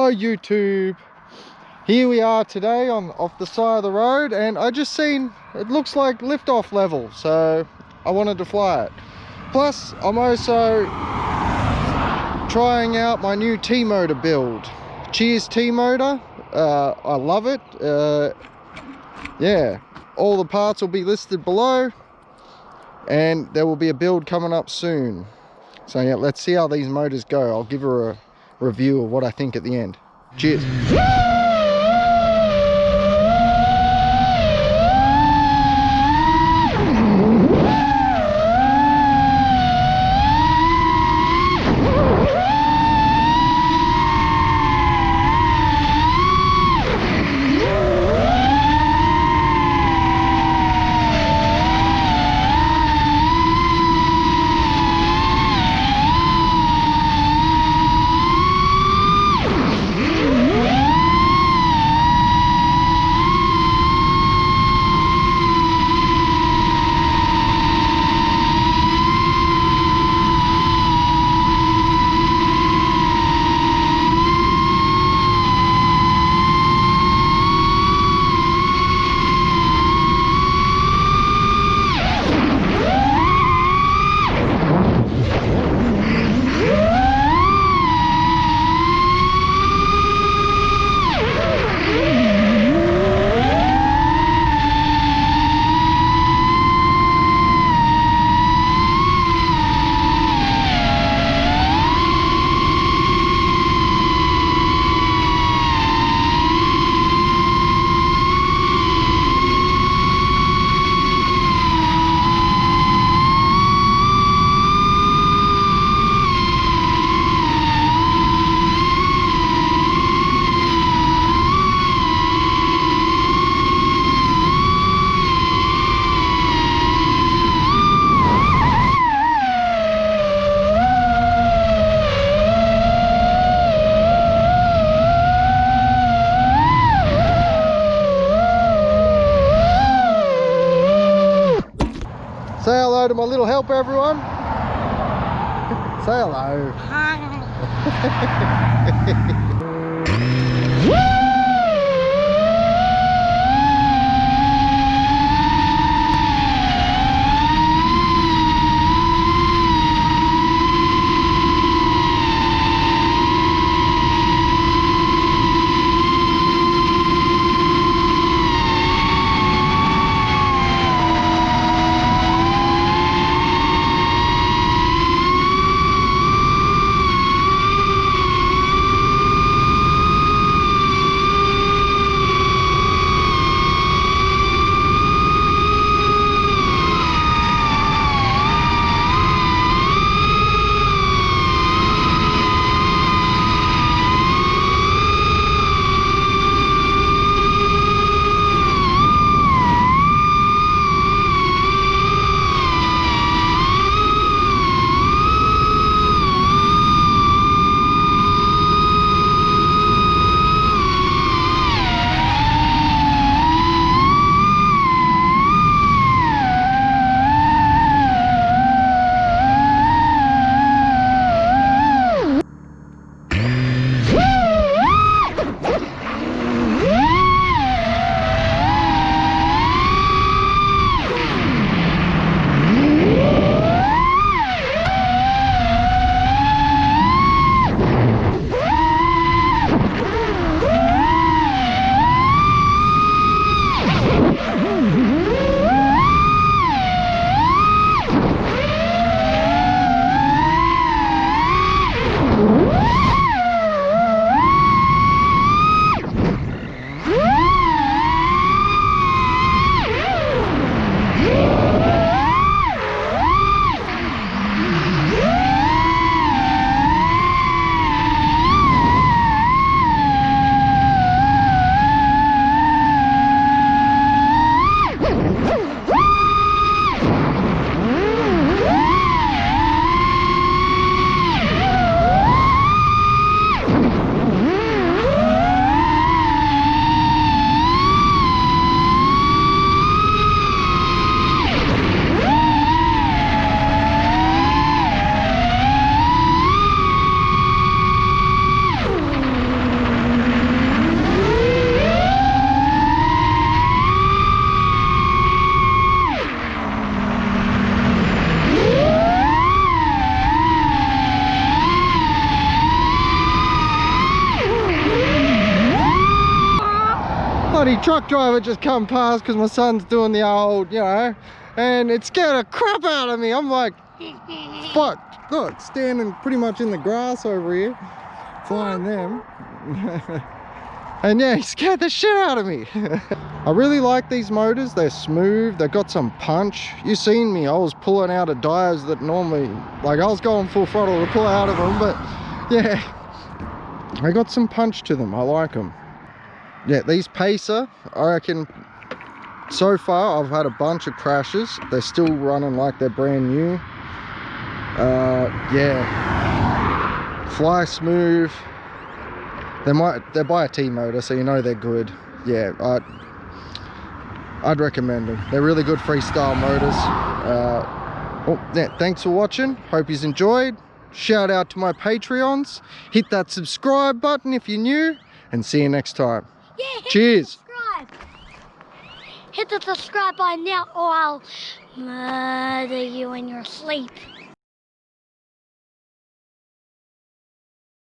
Hello YouTube. Here we are today off the side of the road, and I just seen it looks like liftoff level, so I wanted to fly it. Plus I'm also trying out my new T-motor build. Cheers T-motor. I love it. Yeah, all the parts will be listed below, and there will be a build coming up soon. So yeah, let's see how these motors go. I'll give her a review of what I think at the end. Cheers. Say hello to my little helper, everyone. Say hello. bloody truck driver just come past because my son's doing the old, you know, and it scared the crap out of me. I'm like, fuck, look, standing pretty much in the grass over here, flying them. And yeah, he scared the shit out of me. I really like these motors. They're smooth, they've got some punch. You seen me, I was pulling out of dives that normally, like I was going full throttle to pull out of them, but yeah, they got some punch to them. I like them. Yeah, these Pacer, I reckon, so far I've had a bunch of crashes. They're still running like they're brand new. Yeah, fly smooth. They're by a T motor, so you know they're good. Yeah, I'd recommend them. They're really good freestyle motors. Oh, yeah, thanks for watching. Hope you've enjoyed. Shout out to my Patreons. Hit that subscribe button if you're new, and see you next time. Yeah, cheers. Hit the subscribe button now, or I'll murder you in your sleep.